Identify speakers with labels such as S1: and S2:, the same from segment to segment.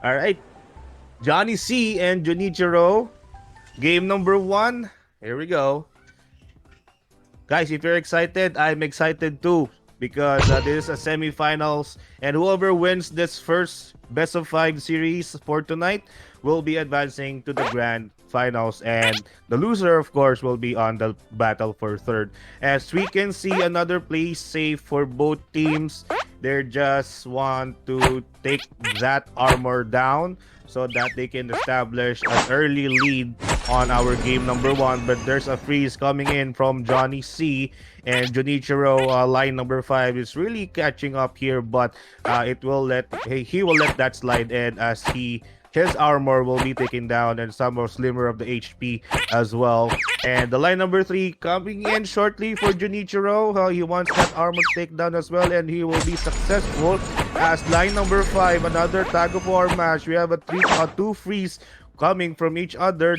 S1: All right, Johnny C and Junichiro, game number one. Here we go. Guys, if you're excited, I'm excited too because this is a semifinals, and whoever wins this first best of five series for tonight will be advancing to the grand finals, and the loser, of course, will be on the battle for third. As we can see, another place safe for both teams. They just want to take that armor down so that they can establish an early lead on our game number one. But there's a freeze coming in from Johnny C, and Junichiro, line number five, is really catching up here, but it will let he will let that slide in as his armor will be taken down and some more slimmer of the HP as well. And the line number three coming in shortly for Junichiro. He wants that armor takedown as well, and he will be successful. As line number five, another tag of war match. We have two freeze coming from each other.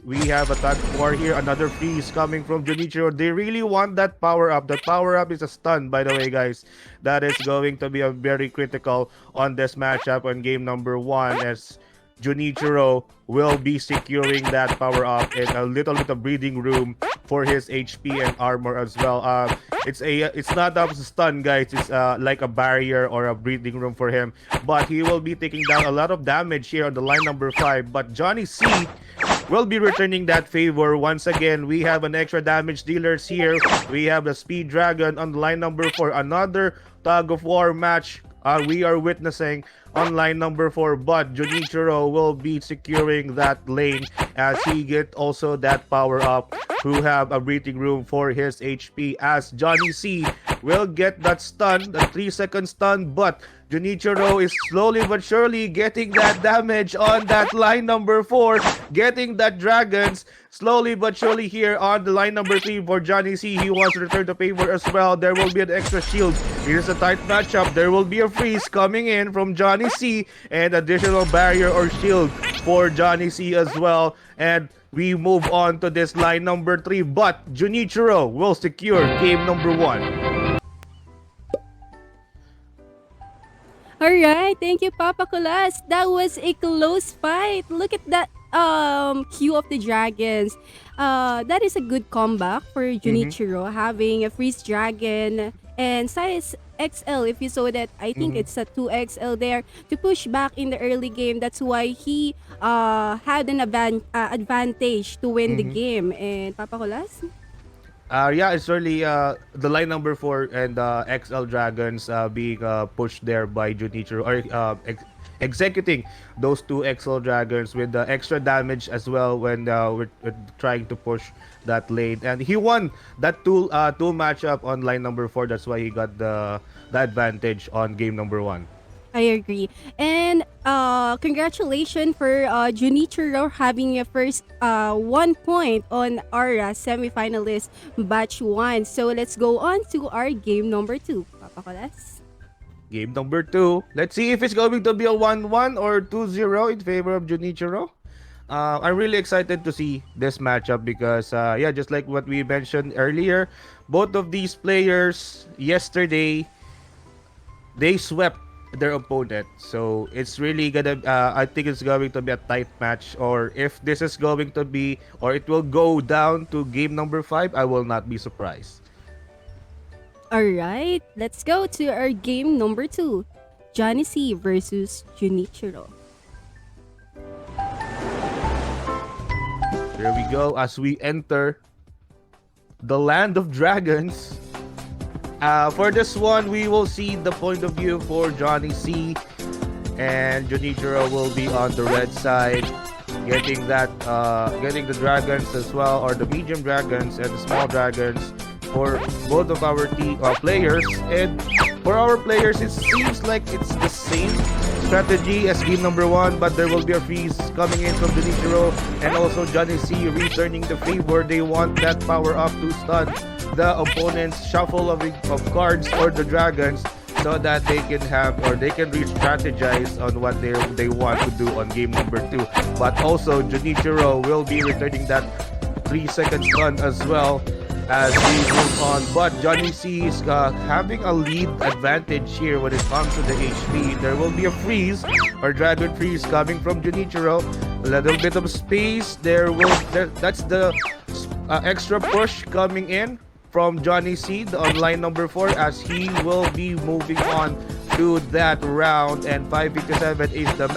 S1: We have a tag of war here, another freeze coming from Junichiro. They really want that power up. That power up is a stun, by the way, guys. That is going to be a very critical on this matchup on game number one, as Junichiro will be securing that power up and a little bit of breathing room for his HP and armor as well. It's not a stun, guys. It's like a barrier or a breathing room for him. But he will be taking down a lot of damage here on the line number five. But Johnny C will be returning that favor once again. We have an extra damage dealers here. We have the Speed Dragon on the line number four. Another tug of war match we are witnessing on line number four, but Junichiro will be securing that lane as he get also that power up to have a breathing room for his HP, as Johnny C will get that stun, the 3-second stun, but Junichiro is slowly but surely getting that damage on that line number four, getting that dragons slowly but surely here on the line number three for Johnny C. He wants to return the favor as well. There will be an extra shield. Here's a tight matchup. There will be a freeze coming in from Johnny C and additional barrier or shield for Johnny C as well. And we move on to this line number three, but Junichiro will secure game number one.
S2: All right, thank you, Papa Kulas. That was a close fight. Look at that queue of the dragons. That is a good comeback for Junichiro, having a freeze dragon and size XL. If you saw that, I think it's a 2XL there to push back in the early game. That's why he had an advantage to win the game. And Papa Kulas?
S1: Yeah, it's really the line number four and XL Dragons being pushed there by Junichiro, or executing those two XL Dragons with the extra damage as well when we're trying to push that lane. And he won that two matchup on line number four. That's why he got the advantage on game number one.
S2: I agree. And congratulations for Junichiro having a first 1 point on our semifinalist batch 1. So let's go on to our game number 2. Papa Colas?
S1: Game number two. Let's see if it's going to be a 1-1 or 2-0 in favor of Junichiro. I'm really excited to see this matchup because, yeah, just like what we mentioned earlier, both of these players yesterday, they swept their opponent. So it's really gonna I think it's going to be a tight match, or if this is going to be, or it will go down to game number 5, I will not be surprised.
S2: Alright, let's go to our game number 2. Johnny C versus Junichiro.
S1: Here we go as we enter the land of dragons. For this one, we will see the point of view for Johnny C, and Junichiro will be on the red side, getting getting the dragons as well, or the medium dragons and the small dragons for both of our players. And for our players, it seems like it's the same strategy as game number 1, but there will be a freeze coming in from Junichiro and also Johnny C returning the favor. They want that power up to stun the opponent's shuffle of cards or the dragons, so that they can have, or they can re-strategize on what they want to do on game number 2. But also Junichiro will be returning that 3-second stun as well, as we move on. But Johnny C is having a lead advantage here when it comes to the HP. There will be a freeze or dragon freeze coming from Junichiro. A little bit of space. That's the extra push coming in from Johnny C, the online number 4, as he will be moving on to that round. And 557 is the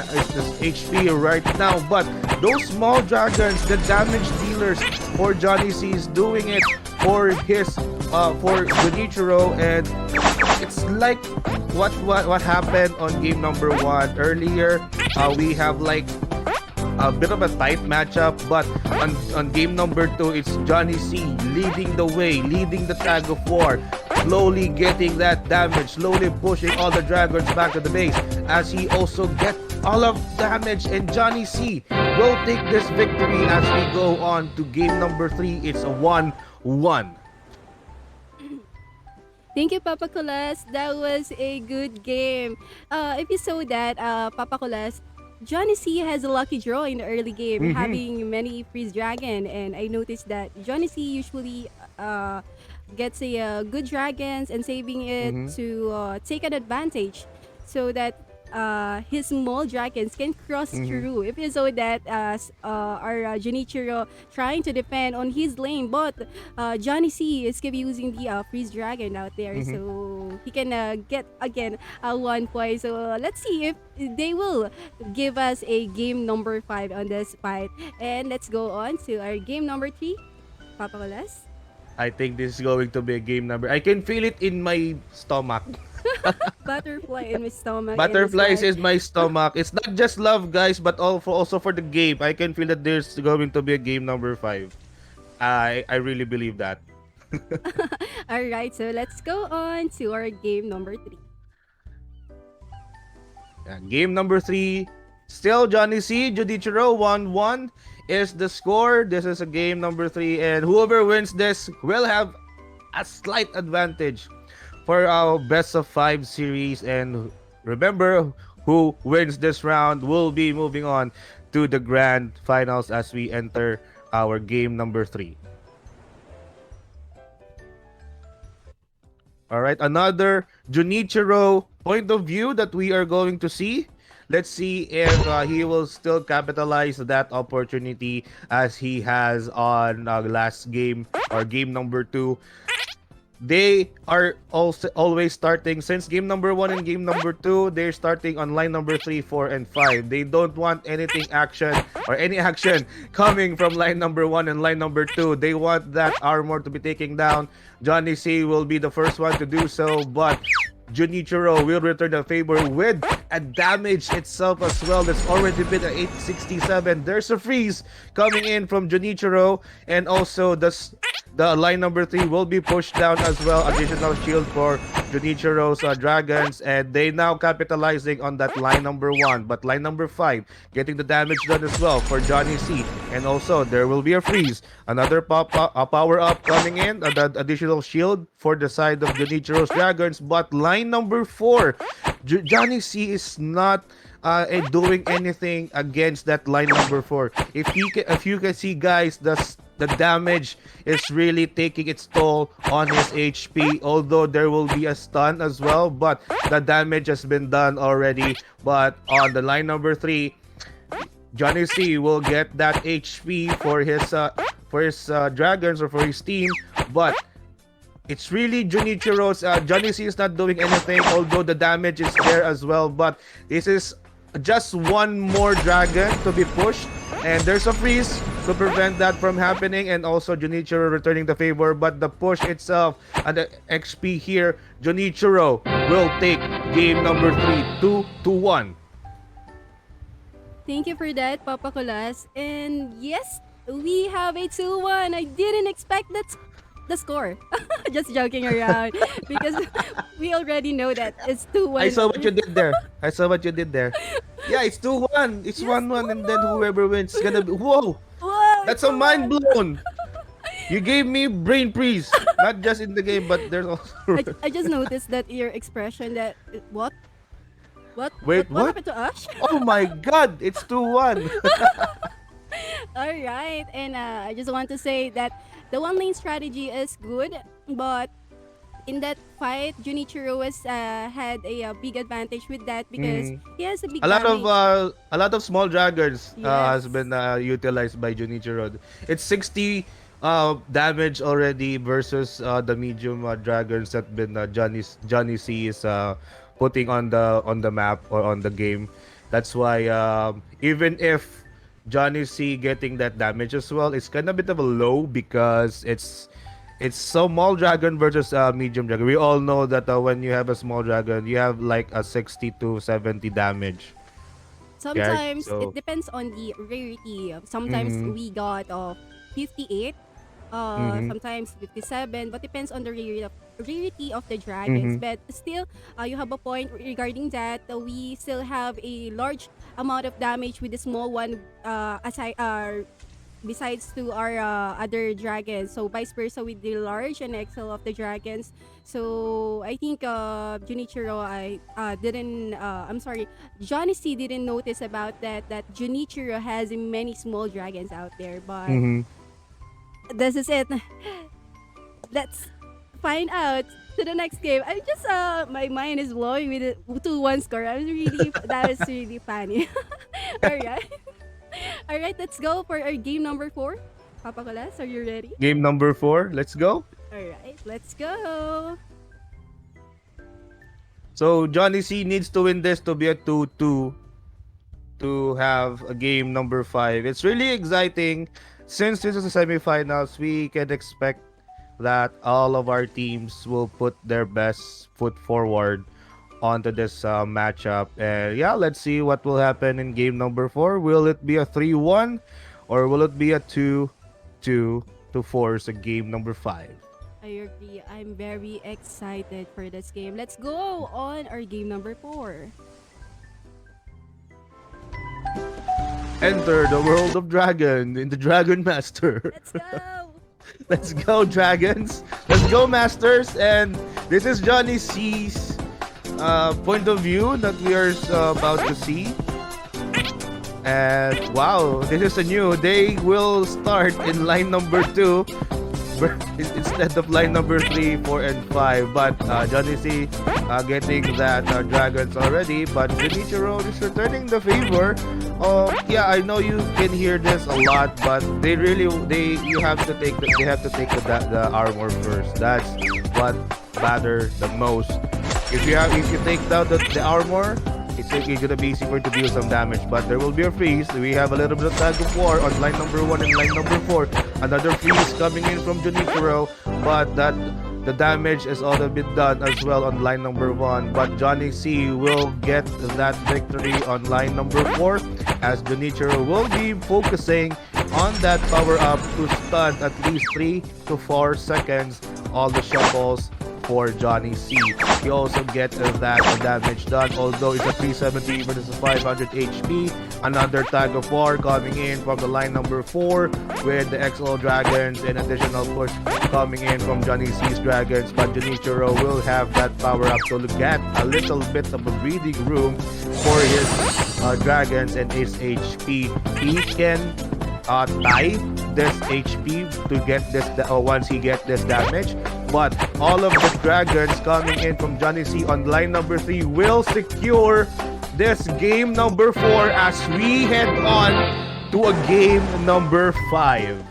S1: HP right now. But those small dragons, the damage dealers for Johnny C, is doing it for for Junichiro. And it's like what happened on game number 1 earlier. We have like a bit of a tight matchup, but on game number 2, it's Johnny C leading the way, leading the tag of war, slowly getting that damage, slowly pushing all the dragons back to the base as he also gets all of damage. And Johnny C will take this victory as we go on to game number 3. It's a 1-1.
S2: Thank you, Papa Kulas. That was a good game. If you saw that, Papa Kulas, Johnny C has a lucky draw in the early game, having many freeze dragon, and I noticed that Johnny C usually gets a good dragons and saving it to take an advantage, so that his small dragons can cross through. If you saw that, our Junichiro trying to defend on his lane, but Johnny C is keep using the freeze dragon out there, so he can get again 1 point. So let's see if they will give us a game number 5 on this fight. And let's go on to our game number 3, Papa Colas.
S1: I think this is going to be a game number. I can feel it in my stomach.
S2: Butterfly in my stomach.
S1: Butterflies is my stomach. It's not just love, guys, but also for the game. I can feel that there's going to be a game number 5. I really believe that.
S2: All right, so let's go on to our game number 3.
S1: Game number 3, still Johnny C, Junichiro, 1-1 is the score. This is a game number 3, and whoever wins this will have a slight advantage for our best of 5 series. And remember, who wins this round will be moving on to the grand finals as we enter our game number 3. All right, another Junichiro point of view that we are going to see. Let's see if he will still capitalize that opportunity as he has on last game or game number 2. They are also always starting since game number 1 and game number 2. They're starting on line number 3, 4, and 5. They don't want anything action or any action coming from line number 1 and line number 2. They want that armor to be taken down. Johnny C will be the first one to do so, but Junichiro will return the favor with a damage itself as well. That's already been at 867. There's a freeze coming in from Junichiro, and also the line number 3 will be pushed down as well. Additional shield for Junichiro's dragons, and they now capitalizing on that line number 1. But line number 5 getting the damage done as well for Johnny C, and also there will be a freeze. Another power up coming in, the additional shield for the side of Junichiro's dragons. But line number 4, Johnny C is not doing anything against that line number 4. If you can see, guys, the damage is really taking its toll on his HP, although there will be a stun as well, but the damage has been done already. But on the line number 3, Johnny C will get that HP for his dragons or for his team, but it's really Junichiro's. Johnny C is not doing anything, although the damage is there as well. But this is just one more dragon to be pushed, and there's a freeze to prevent that from happening, and also Junichiro returning the favor. But the push itself and the XP here, Junichiro will take game number 3, 2-1.
S2: Thank you for that, Papa Colas. And yes, we have a 2-1. I didn't expect the score. Just joking around because we already know that it's 2-1.
S1: I saw what you did there. Yeah, it's 2-1. It's 1-1, and then whoever wins is gonna be. Whoa! That's a mind blown. You gave me brain freeze, not just in the game, but there's also.
S2: I just noticed that your expression that what?
S1: Wait,
S2: what happened to Ash?
S1: Oh my God! It's 2-1.
S2: All right, and I just want to say that The one lane strategy is good, but in that fight, Junichiro was had a big advantage with that because
S1: Mhm.
S2: he has a big damage.
S1: A lot of small dragons has
S2: Yes.
S1: been utilized by Junichiro. It's 60 damage already versus the medium dragons that been Johnny C is putting on the map or on the game. That's why even if Johnny C getting that damage as well, it's kind of bit of a low because it's small dragon versus medium dragon. We all know that when you have a small dragon, you have like a 60 to 70 damage. Right?
S2: Sometimes it
S1: So,
S2: depends on the rarity. Sometimes
S1: mm-hmm,
S2: we got 58,
S1: mm-hmm,
S2: sometimes 57, but depends on the rarity of the dragons.
S1: mm-hmm,
S2: But still, you have a point regarding that. We still have a large amount of damage with the small one, aside besides to our other dragons. So vice versa with the large and XL of the dragons. So I think Junichiro I didn't I'm sorry, Johnny C didn't notice about that Junichiro has many small dragons out there, but
S1: mm-hmm.
S2: this is it. Let's find out to the next game. I just my mind is blowing with the 2-1 score. I was really that was really funny. All right. All right, let's go for our game number 4. Papa Colas, are you ready?
S1: Game number 4. Let's go.
S2: All right, let's go.
S1: So Johnny C needs to win this to be a 2-2 to have a game number 5. It's really exciting. Since this is a semifinals, we can expect that all of our teams will put their best foot forward onto this matchup. And yeah, let's see what will happen in game number 4. Will it be a 3-1 or will it be a 2-2 to force a game number 5?
S2: I agree. I'm very excited for this game. Let's go on our game number 4.
S1: Enter the world of Dragon in the DragonMaster.
S2: Let's go.
S1: Let's go, Dragons. Let's go, Masters. And this is Johnny C's point of view that we are about to see. And wow, this is a new. They will start in line number 2 instead of line number 3, 4, and 5. But Johnny C getting that dragons already. But Junichiro is returning the favor. Yeah, I know you can hear this a lot, but you have to take the armor first. That's what matters the most. If you take down the armor, it's gonna be easy for you to deal some damage, but there will be a freeze. We have a little bit of tag of war on line number 1 and line number 4. Another freeze coming in from Junichiro, but the damage has already been done as well on line number 1. But Johnny C will get that victory on line number 4 as Junichiro will be focusing on that power up to stun at least 3 to 4 seconds all the shuffles for Johnny C. He also gets that damage done, although it's a 370 versus a 500 HP. Another tag of war coming in from the line number 4 with the XL Dragons and additional push coming in from Johnny C's Dragons. But Junichiro will have that power up to get a little bit of a breathing room for his Dragons and his HP. He can tie this HP to get this once he get this damage, but all of the dragons coming in from Johnny C on line number 3 will secure this game number 4 as we head on to a game number 5.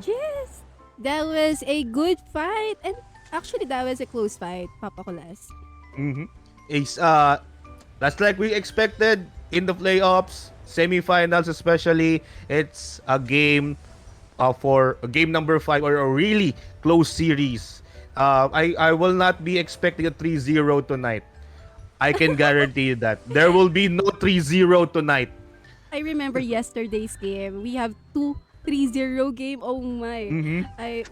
S2: Yes, that was a good fight, and actually that was a close fight, Papa Colas.
S1: Mm-hmm. It's that's like we expected in the playoffs, semifinals especially. It's a game for a game number 5 or a really close series. I will not be expecting a 3-0 tonight. I can guarantee you that. There will be no 3-0 tonight.
S2: I remember yesterday's game. We have 2-3-0 game. Oh my.
S1: Mm-hmm.
S2: I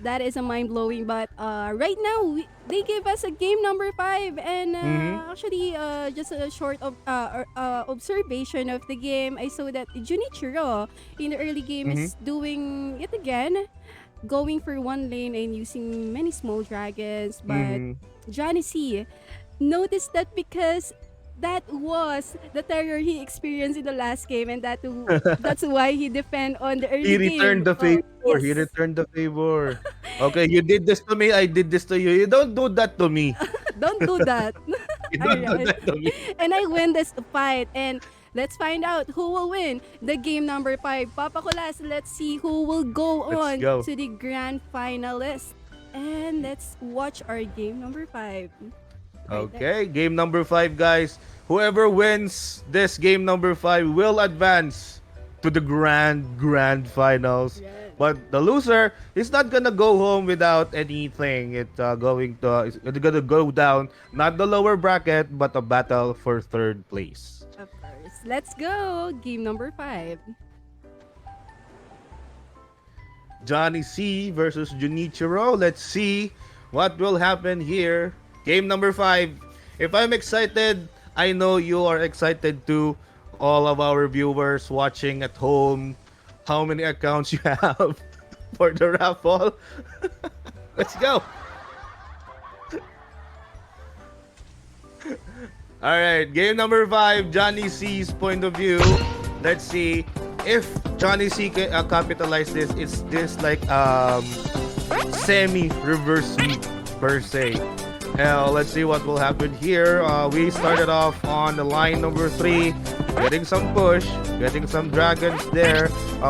S2: that is a mind blowing. But right now they gave us a game number 5, and
S1: Mm-hmm.
S2: actually just a short of observation of the game. I saw that Junichiro in the early game
S1: Mm-hmm.
S2: is doing it again, going for one lane and using many small dragons. But
S1: Mm-hmm.
S2: Johnny C noticed that because that was the terror he experienced in the last game, and that's why he defend on the
S1: He
S2: early
S1: returned
S2: game.
S1: the
S2: Oh,
S1: favor. He
S2: yes.
S1: returned the favor. Okay, you did this to me. I did this to you. You don't do that to me.
S2: Don't do that.
S1: You
S2: All
S1: don't do
S2: right.
S1: that to me.
S2: And I win this fight. And let's find out who will win the game number 5. Papa Kulas, let's see who will go
S1: Let's
S2: on
S1: go.
S2: to the grand finalist. And let's watch our game number 5. Right there.
S1: Okay, game number 5, guys. Whoever wins this game number 5 will advance to the grand finals.
S2: Yes.
S1: But the loser is not gonna go home without anything. It's gonna go down not the lower bracket, but a battle for third place.
S2: Of course. Let's go. Game number 5.
S1: Johnny C versus Junichiro. Let's see what will happen here. Game number 5. If I'm excited, I know you are excited too. All of our viewers watching at home, how many accounts you have for the raffle? Let's go. All right, game number 5, Johnny C's point of view. Let's see if Johnny C can capitalize this. It's this like semi reverse sweep per se. Let's see what will happen here. We started off on the line number 3, getting some push, getting some dragons there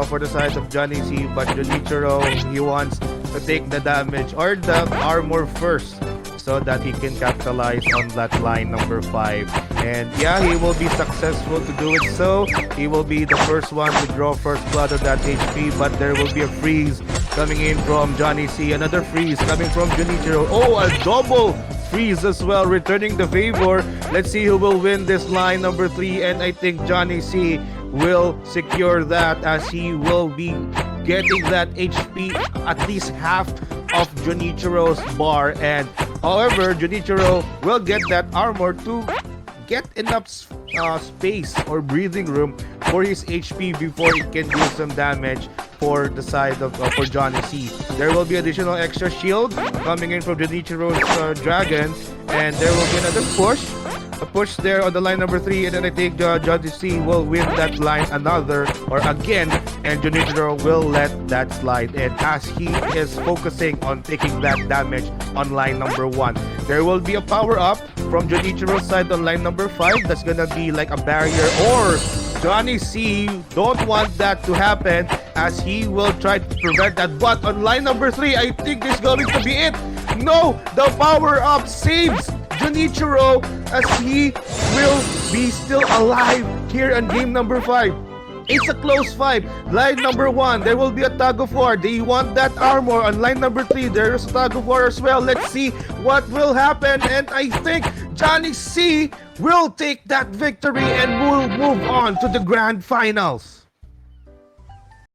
S1: for the side of Johnny C. But Junichiro, he wants to take the damage or the armor first, so that he can capitalize on that line number 5. And yeah, he will be successful to do it so. He will be the first one to draw first blood of that HP, but there will be a freeze coming in from Johnny C. Another freeze coming from Junichiro. Oh, a double freeze as well, returning the favor. Let's see who will win this line number 3, and I think Johnny C will secure that, as he will be getting that HP at least half of Junichiro's bar. And however, Junichiro will get that armor to get enough space or breathing room for his HP before it can do some damage for the side of for Johnny C. There will be additional extra shield coming in from Junichiro's dragon, and there will be another push. A push there on the line number 3, and then I think Johnny C will win that line another or again, and Junichiro will let that slide. And as he is focusing on taking that damage on line number 1, there will be a power up from Junichiro's side on line number 5. That's gonna be like a barrier, or Johnny C don't want that to happen, as he will try to prevent that. But on line number 3, I think this is going to be it. No, the power up saves Junichiro, as he will be still alive here in game number 5. It's a close fight. Line number 1, there will be a tug of war. They want that armor. On line number 3, there is a tug of war as well. Let's see what will happen. And I think Johnny C will take that victory and will move on to the grand finals.